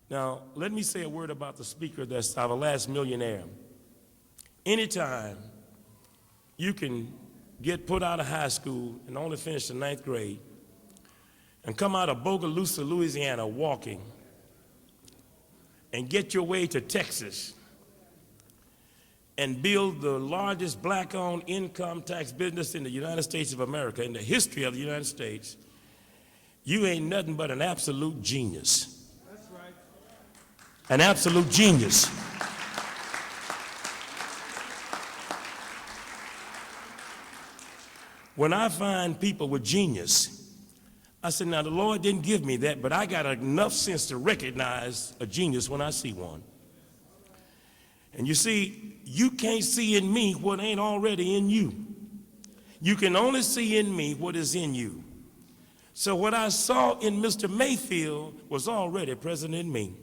Now, let me say a word about the speaker that's our last millionaire. Anytime you can get put out of high school and only finish the 9th grade and come out of Bogalusa, Louisiana walking and get your way to Texas and build the largest black-owned income tax business in the United States of America, in the history of the United States, you ain't nothing but an absolute genius. That's right. An absolute genius. When I find people with genius, I said, now the Lord didn't give me that, but I got enough sense to recognize a genius when I see one. And you see, you can't see in me what ain't already in you. You can only see in me what is in you. So what I saw in Mr. Mayfield was already present in me.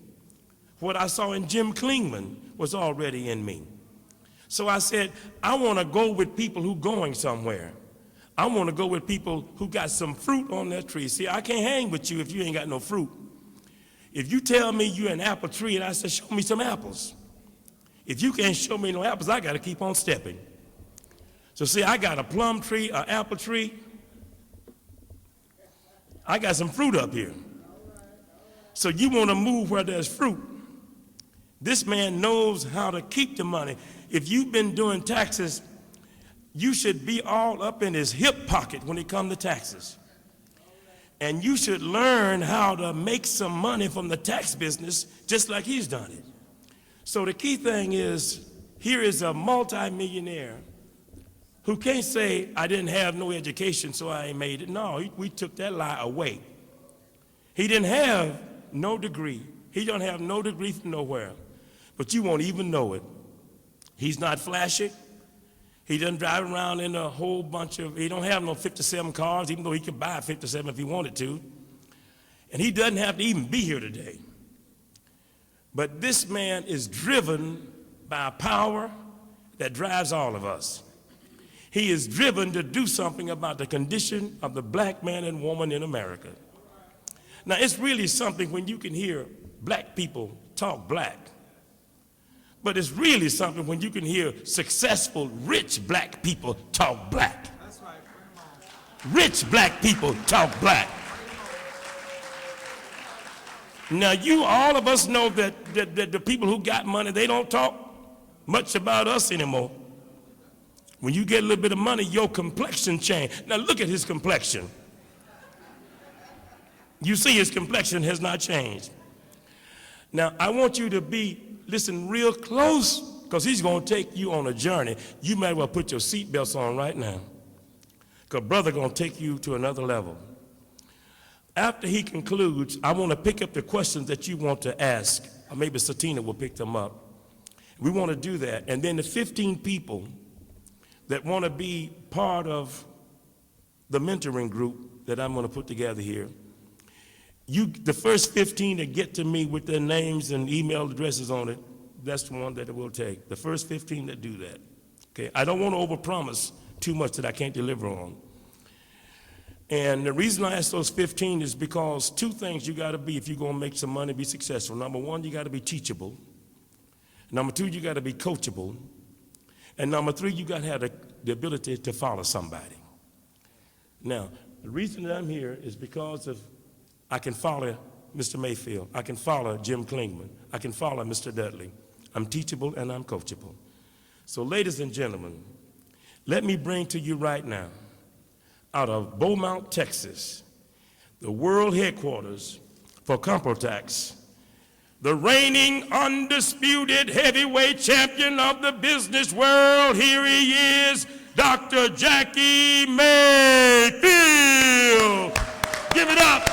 What I saw in Jim Klingman was already in me. So I said, I want to go with people who going somewhere. I want to go with people who got some fruit on their tree. See, I can't hang with you if you ain't got no fruit. If you tell me you're an apple tree and I say, show me some apples. If you can't show me no apples, I got to keep on stepping. So see, I got a plum tree, an apple tree. I got some fruit up here. So you want to move where there's fruit. This man knows how to keep the money. If you've been doing taxes, you should be all up in his hip pocket when it comes to taxes. And you should learn how to make some money from the tax business just like he's done it. So the key thing is, here is a multimillionaire who can't say, I didn't have no education, so I ain't made it. No, we took that lie away. He didn't have no degree. He don't have no degree from nowhere. But you won't even know it. He's not flashy. He doesn't drive around in a whole bunch of, he don't have no 57 cars, even though he could buy 57 if he wanted to. And he doesn't have to even be here today. But this man is driven by a power that drives all of us. He is driven to do something about the condition of the black man and woman in America. Now, it's really something when you can hear black people talk black. But it's really something when you can hear successful, rich black people talk black. That's right. Rich black people talk black. Now, all of us know that the people who got money, they don't talk much about us anymore. When you get a little bit of money, your complexion change. Now, look at his complexion. You see his complexion has not changed. Now, I want you to listen real close, because he's going to take you on a journey. You might well put your seatbelts on right now, because brother going to take you to another level. After he concludes, I want to pick up the questions that you want to ask, or maybe Satina will pick them up. We want to do that. And then the 15 people that want to be part of the mentoring group that I'm going to put together here, the first 15 that get to me with their names and email addresses on it, that's the one that it will take. The first 15 that do that. Okay, I don't want to overpromise too much that I can't deliver on. And the reason I ask those 15 is because two things you got to be if you're going to make some money, be successful. Number one, you got to be teachable. Number two, you got to be coachable. And number three, you got to have the ability to follow somebody. Now, the reason that I'm here is because I can follow Mr. Mayfield. I can follow Jim Klingman. I can follow Mr. Dudley. I'm teachable and I'm coachable. So, ladies and gentlemen, let me bring to you right now, out of Beaumont, Texas, the world headquarters for ComTax, the reigning undisputed heavyweight champion of the business world. Here he is, Dr. Jackie Mayfield. Give it up.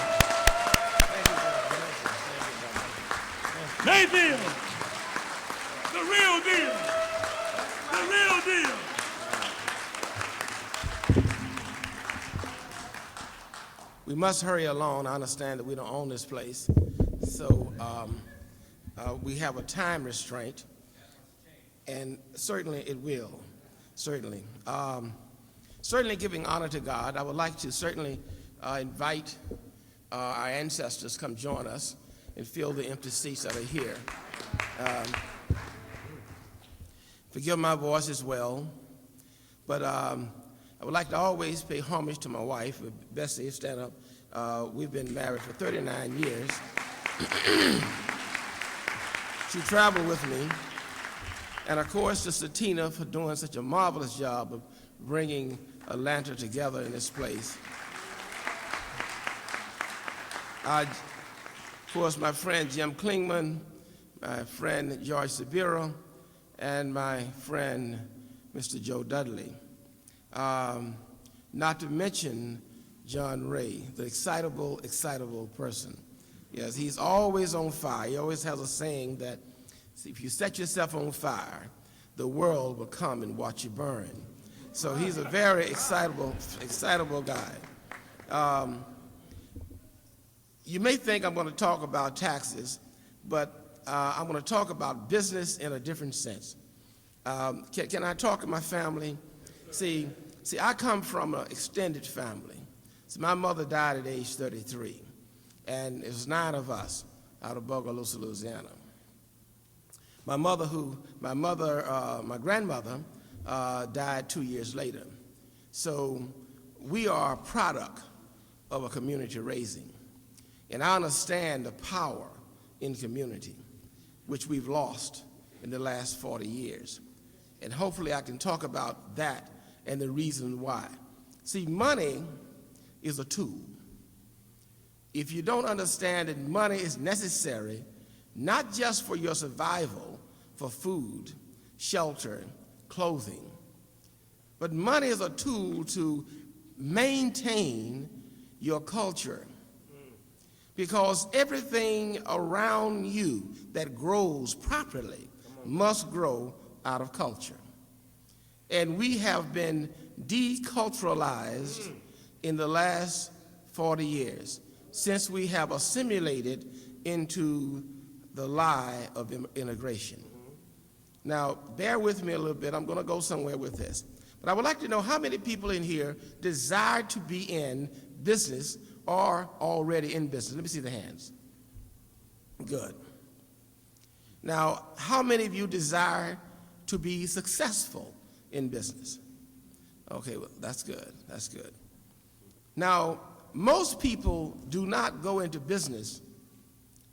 Mayfield, the real deal, the real deal. We must hurry along. I understand that we don't own this place, so we have a time restraint, and certainly it will. Certainly giving honor to God. I would like to certainly invite our ancestors come join us. and fill the empty seats that are here. Forgive my voice as well, but I would like to always pay homage to my wife. Bessie, stand up. We've been married for 39 years. She traveled with me, and of course, Sister Tina for doing such a marvelous job of bringing Atlanta together in this place. Of course, my friend Jim Klingman, my friend George Sabira, and my friend Mr. Joe Dudley. Not to mention John Ray, the excitable person. Yes, he's always on fire. He always has a saying that if you set yourself on fire, the world will come and watch you burn. So he's a very excitable guy. You may think I'm going to talk about taxes, but I'm going to talk about business in a different sense. Can I talk to my family? See, I come from an extended family. So my mother died at age 33, and it was 9 of us out of Bogalusa, Louisiana. My grandmother died 2 years later. So we are a product of a community raising. And I understand the power in community, which we've lost in the last 40 years. And hopefully I can talk about that and the reason why. See, money is a tool. If you don't understand that money is necessary, not just for your survival, for food, shelter, clothing, but money is a tool to maintain your culture. Because everything around you that grows properly must grow out of culture. And we have been deculturalized in the last 40 years since we have assimilated into the lie of integration. Now, bear with me a little bit. I'm going to go somewhere with this. But I would like to know how many people in here desire to be in business or already in business. Let me see the hands. Good. Now, how many of you desire to be successful in business? Okay, well, that's good. That's good. Now, most people do not go into business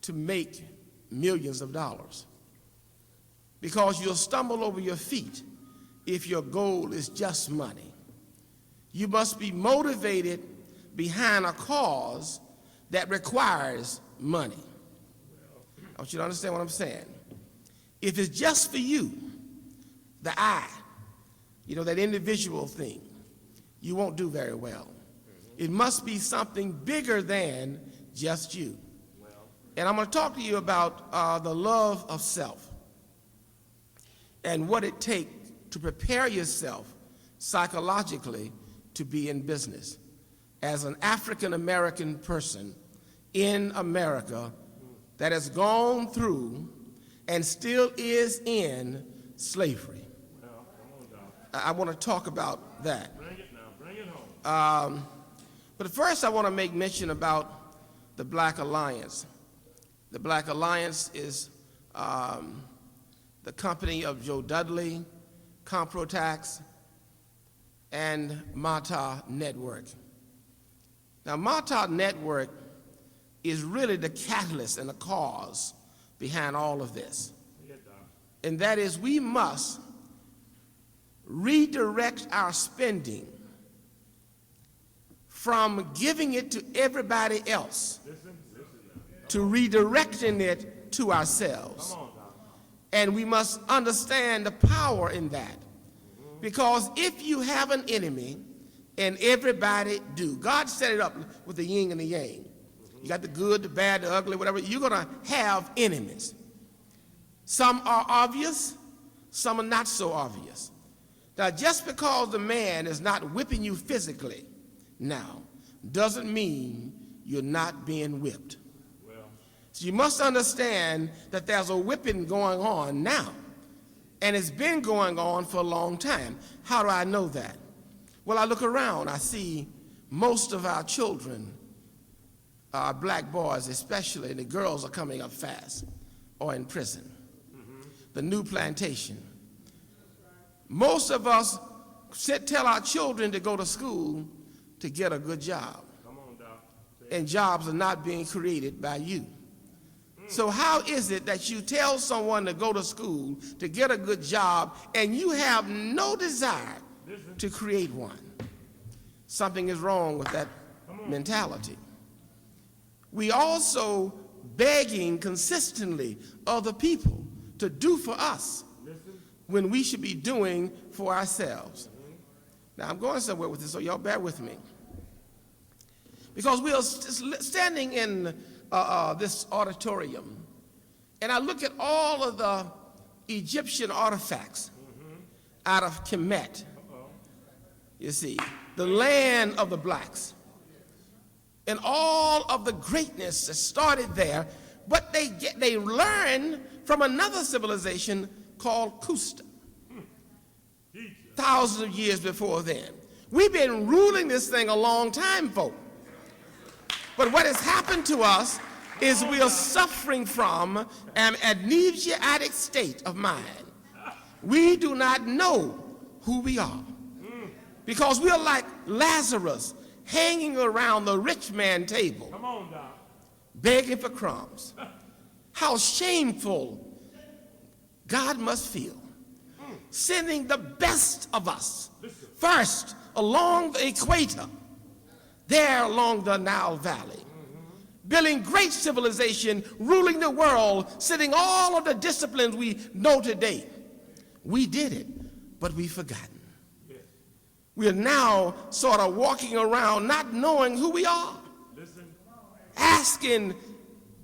to make millions of dollars because you'll stumble over your feet if your goal is just money. You must be motivated behind a cause that requires money. I want you to understand what I'm saying. If it's just for you, the I, that individual thing, you won't do very well. It must be something bigger than just you. And I'm going to talk to you about the love of self and what it takes to prepare yourself psychologically to be in business. As an African-American person in America that has gone through and still is in slavery. I want to talk about that. Bring it now, bring it home. But first I want to make mention about the Black Alliance. The Black Alliance is the company of Joe Dudley, ComTax, and Mata Network. Now, Mata Network is really the catalyst and the cause behind all of this. And that is we must redirect our spending from giving it to everybody else to redirecting it to ourselves. And we must understand the power in that. Because if you have an enemy, and everybody do. God set it up with the yin and the yang. You got the good, the bad, the ugly, whatever. You're going to have enemies. Some are obvious, some are not so obvious. Now, just because the man is not whipping you physically now doesn't mean you're not being whipped. So you must understand that there's a whipping going on now, and it's been going on for a long time. How do I know that? Well, I look around, I see most of our children black boys especially, and the girls are coming up fast, or in prison. The new plantation. Most of us tell our children to go to school to get a good job. Come on, Doc. And jobs are not being created by you. So how is it that you tell someone to go to school to get a good job and you have no desire to create one? Something is wrong with that mentality. We also begging consistently other people to do for us when we should be doing for ourselves. Now I'm going somewhere with this, so y'all bear with me. Because we are standing in this auditorium, and I look at all of the Egyptian artifacts out of Kemet. You see, the land of the blacks, and all of the greatness that started there, but they learned from another civilization called Kusta, thousands of years before then. We've been ruling this thing a long time, folks. But what has happened to us is we are suffering from an amnesiac state of mind. We do not know who we are, because we are like Lazarus hanging around the rich man table, Come on, Doc. begging for crumbs. How shameful God must feel, sending the best of us first along the equator, there along the Nile Valley, building great civilization, ruling the world, setting all of the disciplines we know today. We did it, but we've forgotten. We are now sort of walking around not knowing who we are, asking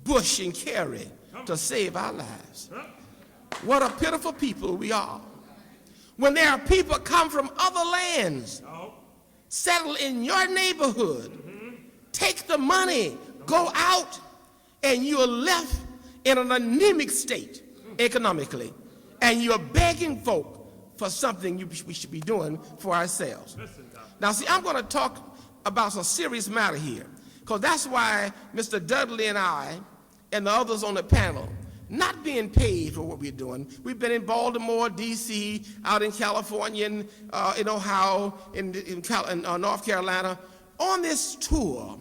Bush and Kerry to save our lives. What a pitiful people we are. When there are people come from other lands, settle in your neighborhood, take the money, go out, and you are left in an anemic state economically, and you are begging folk for something we should be doing for ourselves. Now, see, I'm going to talk about a serious matter here, because that's why Mr. Dudley and I and the others on the panel not being paid for what we're doing. We've been in Baltimore, D.C., out in California, in Ohio, in North Carolina, on this tour.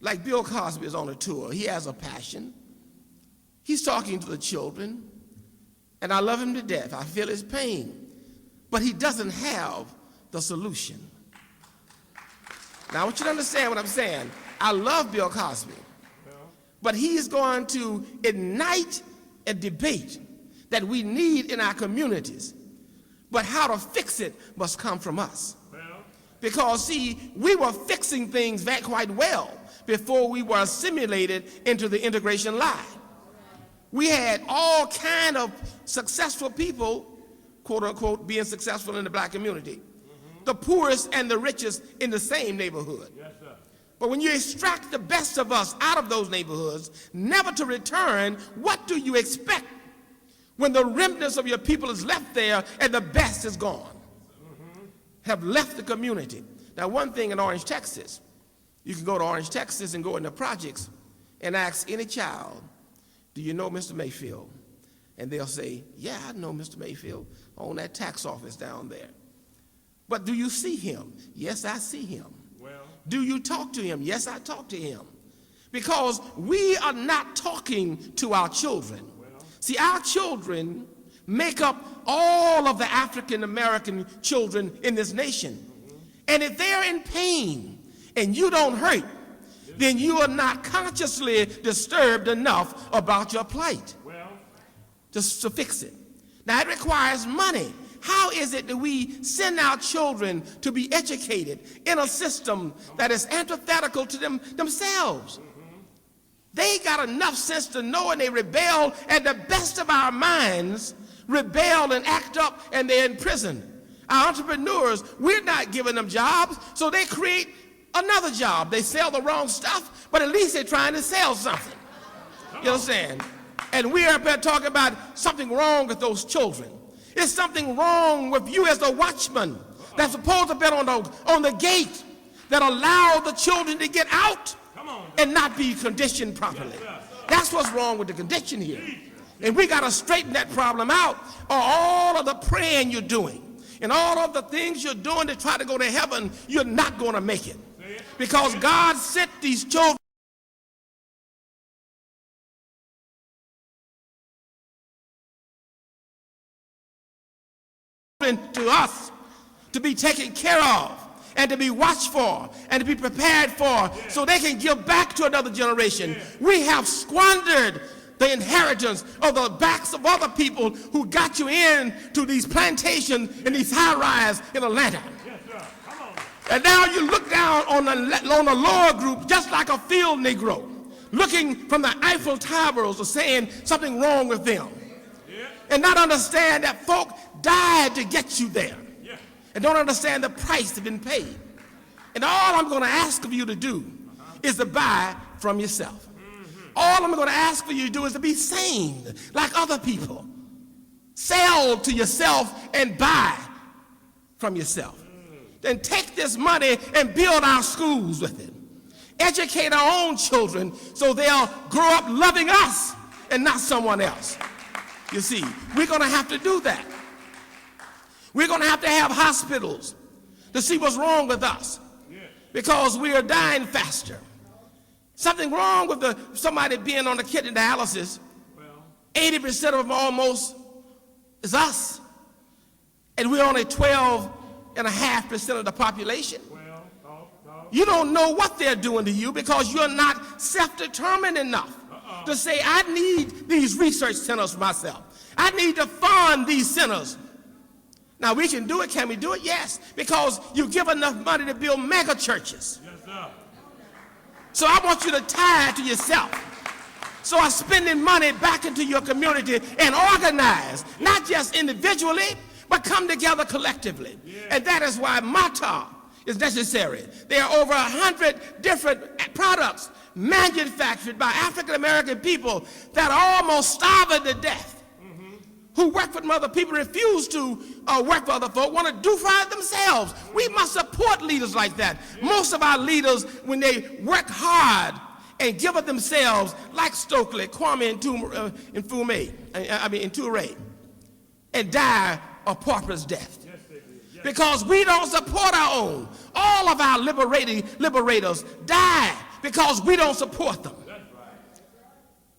Like Bill Cosby is on a tour. He has a passion. He's talking to the children, and I love him to death. I feel his pain, but he doesn't have the solution. Now, I want you to understand what I'm saying. I love Bill Cosby, but he is going to ignite a debate that we need in our communities. But how to fix it must come from us. Because, see, we were fixing things back quite well before we were assimilated into the integration line. We had all kind of successful people, quote unquote, being successful in the black community. The poorest and the richest in the same neighborhood. Yes, sir. But when you extract the best of us out of those neighborhoods, never to return, what do you expect when the remnants of your people is left there and the best is gone? Have left the community. Now, one thing in Orange, Texas, you can go to Orange, Texas and go in the projects and ask any child, do you know Mr. Mayfield? And they'll say, yeah, I know Mr. Mayfield, on that tax office down there. But do you see him? Yes, I see him. Do you talk to him? Yes, I talk to him. Because we are not talking to our children. See, our children make up all of the African American children in this nation. And if they're in pain and you don't hurt, then you are not consciously disturbed enough about your plight just to fix it. Now, it requires money. How is it that we send our children to be educated in a system that is antithetical to themselves? They got enough sense to know, and they rebel at the best of our minds, rebel and act up, and they're in prison. Our entrepreneurs, we're not giving them jobs, so they create another job. They sell the wrong stuff, but at least they're trying to sell something. You understand? And we're up here talking about something wrong with those children. There's something wrong with you as the watchman that's supposed to be on the gate that allow the children to get out and not be conditioned properly. That's what's wrong with the condition here. And we got to straighten that problem out, or all of the praying you're doing and all of the things you're doing to try to go to heaven, you're not going to make it. Because God sent these children to us to be taken care of and to be watched for and to be prepared for, so they can give back to another generation. We have squandered the inheritance of the backs of other people who got you in to these plantations and these high-rise in Atlanta. And now you look down on the lower group just like a field Negro, looking from the Eiffel Towers or saying something wrong with them. And not understand that folk died to get you there. And don't understand the price that's been paid. And all I'm going to ask of you to do is to buy from yourself. All I'm going to ask for you to do is to be sane like other people. Sell to yourself and buy from yourself. Then take this money and build our schools with it. Educate our own children so they'll grow up loving us and not someone else. You see, we're going to have to do that. We're going to have hospitals to see what's wrong with us, because we are dying faster. Something wrong with somebody being on the kidney dialysis. 80% of them almost is us. And we're only 12.5% of the population. You don't know what they're doing to you because you're not self-determined enough to say, I need these research centers for myself. I need to fund these centers. Now, we can do it. Can we do it? Yes, because you give enough money to build mega churches. Yes, sir. So I want you to tie it to yourself. So I'm spending money back into your community and organize, not just individually, but come together collectively. Yeah. And that is why MATA is necessary. There are over 100 different products manufactured by African-American people that are almost starving to death, who work for other people, refuse to work for other folk, want to do for themselves. We must support leaders like that. Most of our leaders, when they work hard and give of themselves, like Stokely, Kwame Nkrumah, and die a pauper's death. Because we don't support our own. All of our liberators die because we don't support them.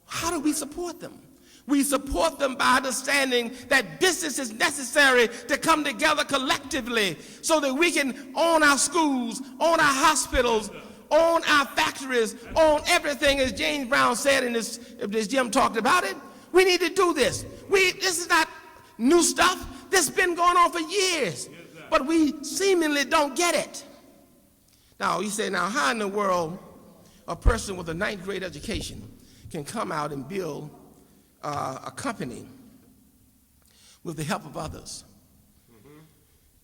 How do we support them? We support them by understanding that business is necessary to come together collectively so that we can own our schools, own our hospitals, own our factories, own everything, as James Brown said in this Jim talked about it. We need to do this. This is not new stuff. This has been going on for years, but we seemingly don't get it. Now, you say, now, how in the world a person with a 9th grade education can come out and build a company with the help of others?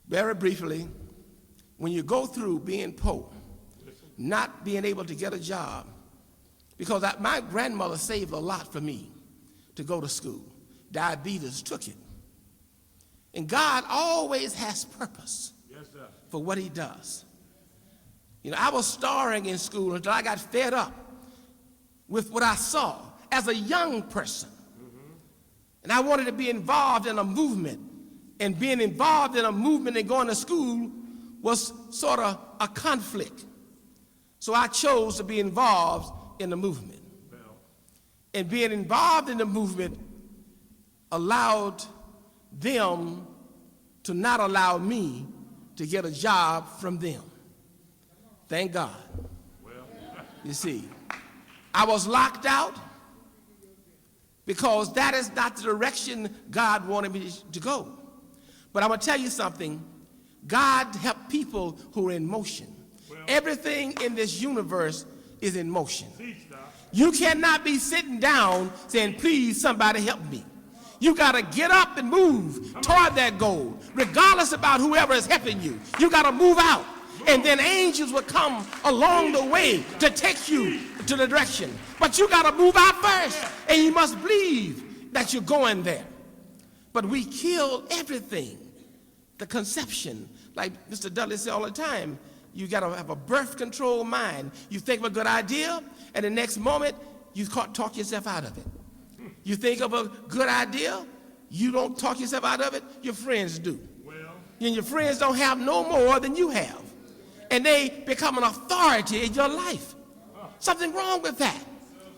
Very briefly, when you go through being poor, not being able to get a job, because my grandmother saved a lot for me to go to school. Diabetes took it. And God always has purpose for what he does. You know, I was starring in school until I got fed up with what I saw as a young person. And I wanted to be involved in a movement. And being involved in a movement and going to school was sort of a conflict. So I chose to be involved in the movement. And being involved in the movement allowed them to not allow me to get a job from them. Thank God. You see, I was locked out because that is not the direction God wanted me to go. But I'm going to tell you something. God helped people who are in motion. Everything in this universe is in motion. You cannot be sitting down saying, please, somebody help me. You got to get up and move toward that goal, regardless about whoever is helping you. You got to move out. And then angels will come along the way to take you to the direction. But you got to move out first, and you must believe that you're going there. But we kill everything. The conception, like Mr. Dudley said all the time, You got to have a birth control mind. You think of a good idea, and the next moment, you talk yourself out of it. You think of a good idea, you don't talk yourself out of it, your friends do. And your friends don't have no more than you have. And they become an authority in your life. Something wrong with that.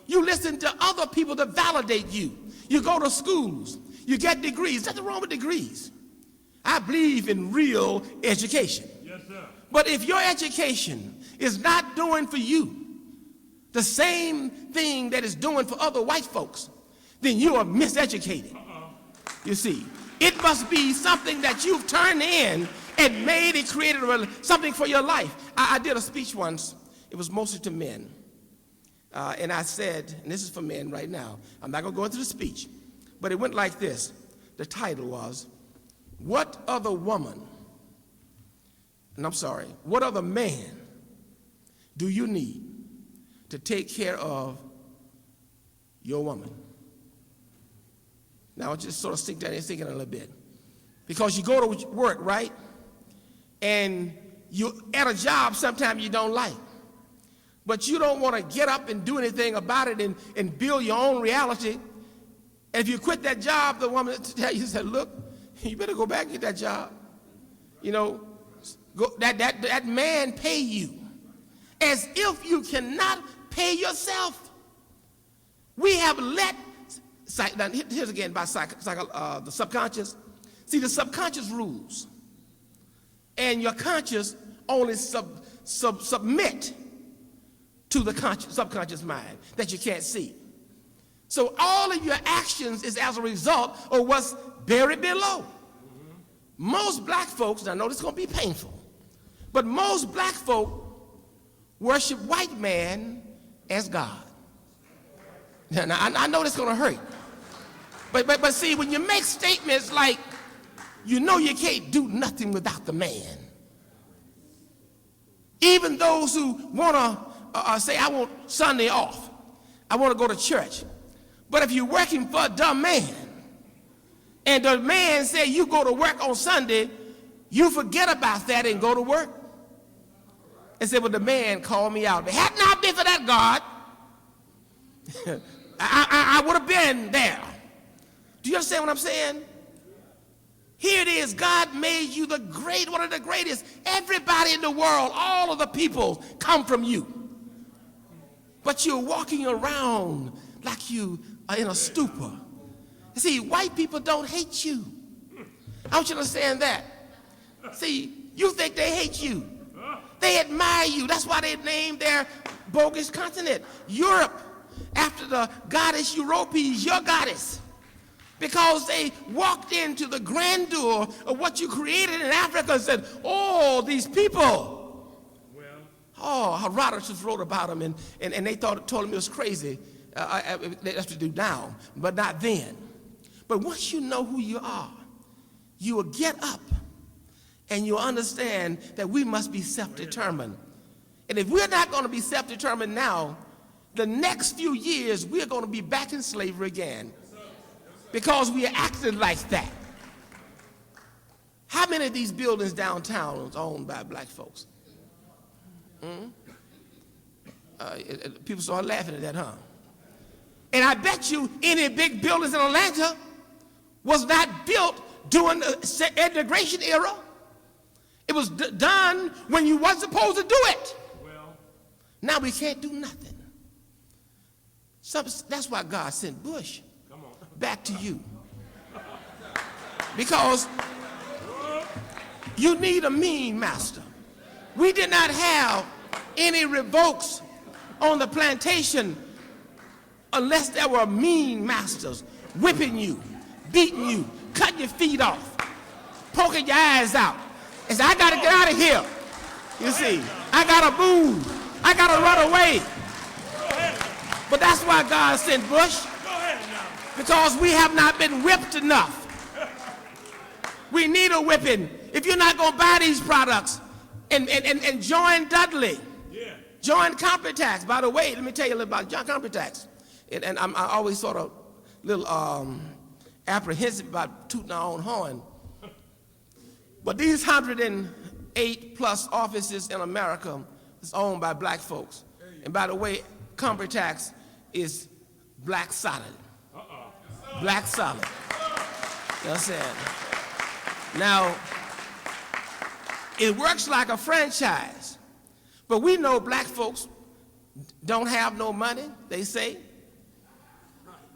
You listen to other people to validate you. You go to schools. You get degrees. Nothing wrong with degrees. I believe in real education. Yes, sir. But if your education is not doing for you the same thing that it's doing for other white folks, then you are miseducated. You see, it must be something that you've turned in and made it, created something for your life. I did a speech once. It was mostly to men. And I said, and this is for men right now, I'm not going to go into the speech, but it went like this. The title was, what other woman, and I'm sorry, what other man do you need to take care of your woman? Now, just sort of sink down and think it a little bit. Because you go to work, right? And you're at a job sometimes you don't like. But you don't want to get up and do anything about it and build your own reality. And if you quit that job, the woman tell you, said, look, you better go back and get that job. You know, that man pay you. As if you cannot pay yourself. We have let, now here's again about the subconscious. See, the subconscious rules. And your conscious only submit to the subconscious mind that you can't see. So all of your actions is as a result of what's buried below. Most black folks, and I know this is going to be painful, but most black folk worship white man as God. Now I know this is going to hurt. But see, when you make statements like, you know you can't do nothing without the man. Even those who want to say, I want Sunday off. I want to go to church. But if you're working for a dumb man, and the man say you go to work on Sunday, you forget about that and go to work. And say, well, the man called me out. If it had not been for that God, I would have been there. Do you understand what I'm saying? Here it is, God made you one of the greatest. Everybody in the world, all of the people come from you. But you're walking around like you are in a stupor. You see, white people don't hate you. I want you to understand that. See, you think they hate you. They admire you. That's why they named their bogus continent Europe after the goddess Europes, your goddess. Because they walked into the grandeur of what you created in Africa and said, oh, these people. Well. Oh, Herodotus wrote about them, and they told him it was crazy. That's to do now, but not then. But once you know who you are, you will get up and you'll understand that we must be self-determined. And if we're not going to be self-determined now, the next few years, we're going to be back in slavery again. Because we are acting like that. How many of these buildings downtown are owned by black folks? People start laughing at that, huh? And I bet you any big buildings in Atlanta was not built during the integration era. It was done when you weren't supposed to do it. Well, now we can't do nothing. That's why God sent Bush back to you. Because you need a mean master. We did not have any revokes on the plantation unless there were mean masters whipping you, beating you, cutting your feet off, poking your eyes out. And say, I got to get out of here. You see, I got to move. I got to run away. But that's why God sent Bush. Because we have not been whipped enough. We need a whipping. If you're not going to buy these products and join Dudley, join ComTax. By the way, let me tell you a little about ComTax. And I'm always sort of a little apprehensive about tooting our own horn. But these 180 8+ offices in America is owned by black folks. And by the way, ComTax is black solid. Black solid. You understand? Now, it works like a franchise, but we know black folks don't have no money, they say.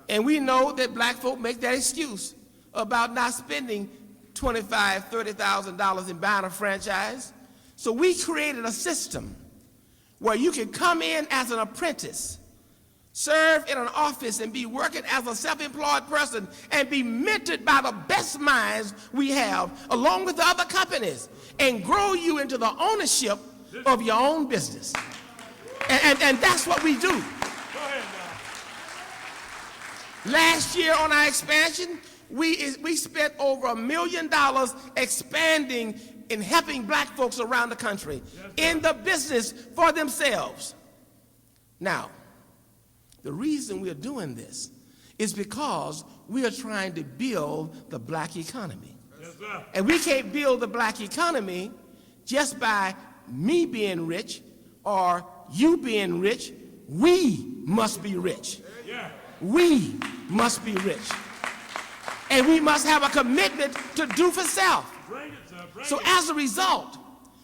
And we know that black folk make that excuse about not spending $25,000, $30,000 in buying a franchise. So we created a system where you can come in as an apprentice, serve in an office, and be working as a self-employed person and be mentored by the best minds we have, along with the other companies, and grow you into the ownership of your own business. And that's what we do. Last year on our expansion, we spent over $1 million expanding and helping black folks around the country in the business for themselves. Now, the reason we're doing this is because we are trying to build the black economy. Yes, sir. And we can't build the black economy just by me being rich or you being rich. We must be rich. Yeah. We must be rich. And we must have a commitment to do for self. Bring it, sir. Bring so as a result,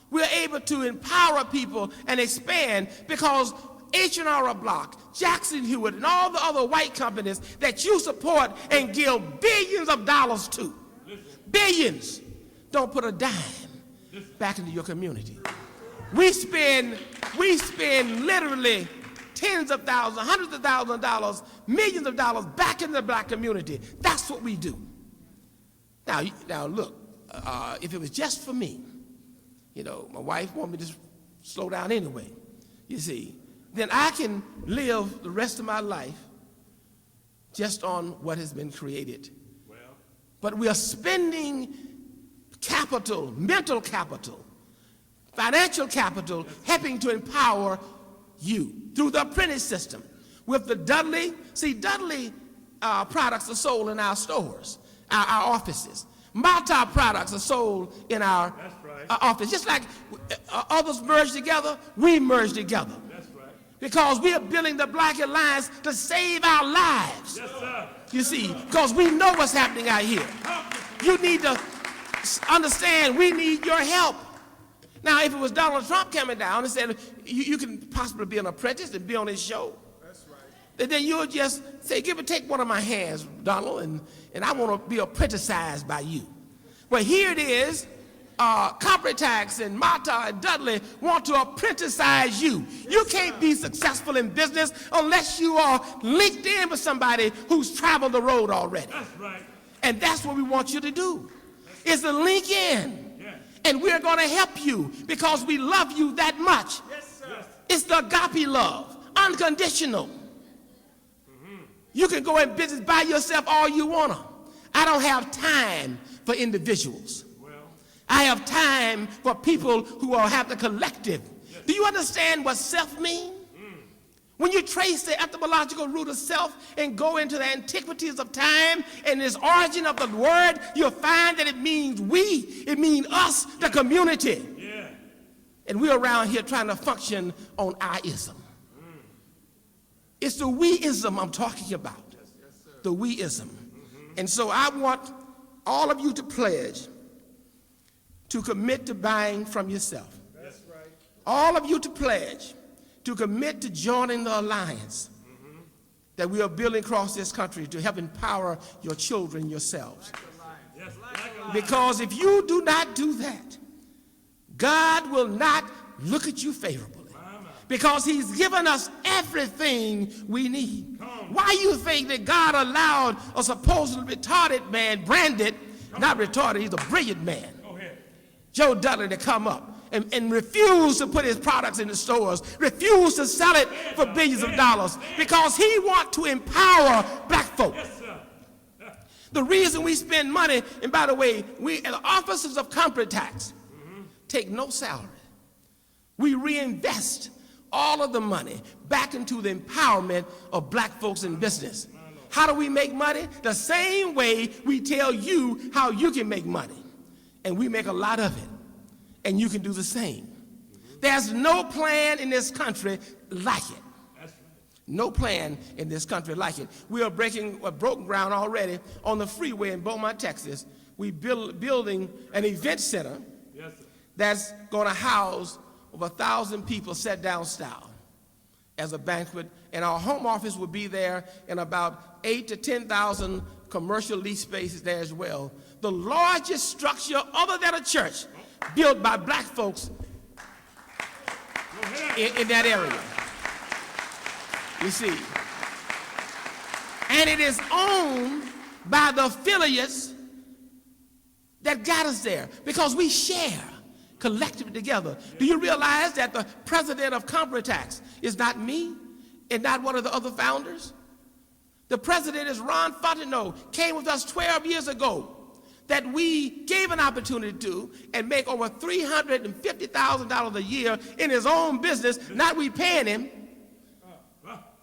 we're able to empower people and expand because H&R Block, Jackson Hewitt, and all the other white companies that you support and give billions of dollars to, billions, don't put a dime back into your community. We spend literally tens of thousands, hundreds of thousands of dollars, millions of dollars back in the black community. That's what we do. Now look, if it was just for me, you know, my wife wanted me to slow down anyway, you see, then I can live the rest of my life just on what has been created. Well. But we are spending capital, mental capital, financial capital, helping to empower you through the apprentice system. With the Dudley, Dudley products are sold in our stores, our offices. Malta products are sold in our office. Just like others merge together, we merge together. That's right. Because we are building the Black Alliance to save our lives. Yes, sir. You see, because we know what's happening out here. You need to understand we need your help. Now, if it was Donald Trump coming down and said, you can possibly be an apprentice and be on his show, that's right. Then you'll just say, take one of my hands, Donald, and I want to be apprenticized by you. Well, here it is, ComTax and Malta and Dudley want to apprenticise you. You can't be successful in business unless you are linked in with somebody who's traveled the road already. That's right. And that's what we want you to do, is to link in. And we're going to help you because we love you that much. Yes, sir. It's the agape love, unconditional. Mm-hmm. You can go in business by yourself all you want to. I don't have time for individuals. Well, I have time for people who have the collective. Yes. Do you understand what self means? When you trace the etymological root of self and go into the antiquities of time and its origin of the word, you'll find that it means we, it means us, the community. Yeah. And we're around here trying to function on I-ism. It's the we-ism I'm talking about, the we-ism. And so I want all of you to pledge to commit to buying from yourself. That's right. All of you to pledge to commit to joining the alliance that we are building across this country to help empower your children yourselves. Because if you do not do that, God will not look at you favorably. Because he's given us everything we need. Why you think that God allowed a supposedly retarded man, Branded, not retarded, he's a brilliant man, Joe Dudley, to come up and refuse to put his products in the stores, refuse to sell it for billions of dollars, because he wants to empower black folk. The reason we spend money, and by the way, we, the officers of ComTax, take no salary. We reinvest all of the money back into the empowerment of black folks in business. How do we make money? The same way we tell you how you can make money. And we make a lot of it. and you can do the same. There's no plan in this country like it. No plan in this country like it. We are breaking broken ground already on the freeway in Beaumont, Texas. We building an event center that's going to house over 1,000 people set down style as a banquet, and our home office will be there, and about 8,000 to 10,000 commercial lease spaces there as well. The largest structure other than a church built by black folks in that area. You see. And it is owned by the affiliates that got us there, because we share collectively together. Do you realize that the president of ComTax is not me and not one of the other founders? The president is Ron Fontenot, came with us 12 years ago, that we gave an opportunity to and make over $350,000 a year in his own business, not we paying him.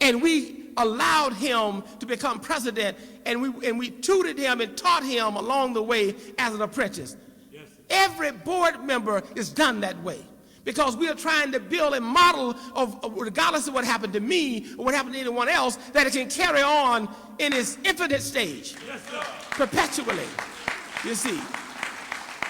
And we allowed him to become president, and we tutored him and taught him along the way as an apprentice. Yes, every board member is done that way, because we are trying to build a model of regardless of what happened to me or what happened to anyone else, that it can carry on in its infinite stage, yes, perpetually. You see,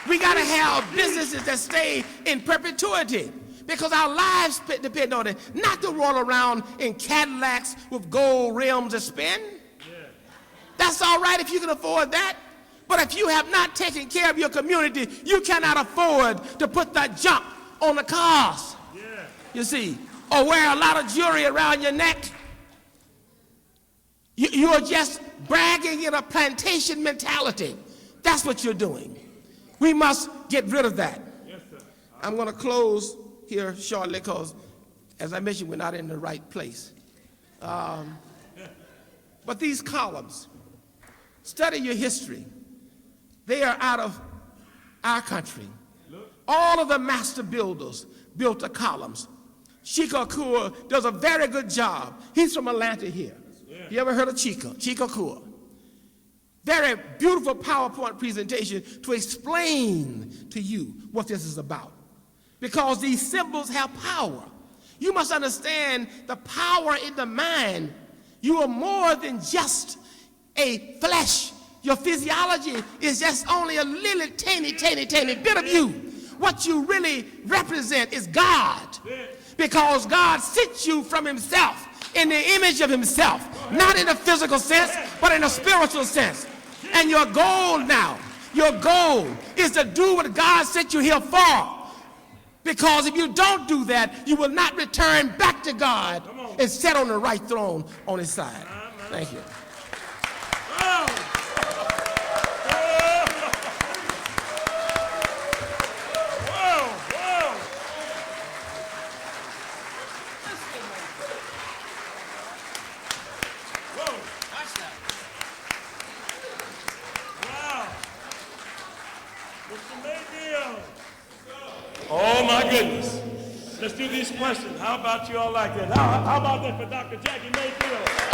we got to have businesses that stay in perpetuity, because our lives depend on it, not to roll around in Cadillacs with gold rims to spin. Yeah. That's all right if you can afford that, but if you have not taken care of your community, you cannot afford to put that junk on the cars. Yeah. You see, or wear a lot of jewelry around your neck. You are just bragging in a plantation mentality. That's what you're doing. We must get rid of that. Yes, sir. I'm going to close here shortly, because, as I mentioned, we're not in the right place. But these columns, study your history. They are out of our country. All of the master builders built the columns. Chico Coeur does a very good job. He's from Atlanta here. Yeah. You ever heard of Chico Coeur? Very beautiful PowerPoint presentation to explain to you what this is about. Because these symbols have power. You must understand the power in the mind. You are more than just a flesh. Your physiology is just only a little teeny bit of you. What you really represent is God. Because God sent you from himself in the image of himself. Not in a physical sense, but in a spiritual sense. And your goal now, your goal is to do what God sent you here for. Because if you don't do that, you will not return back to God and sit on the right throne on his side. Thank you. Oh my goodness. Let's do these questions. How about you all like that? How about that for Dr. Jackie Mayfield?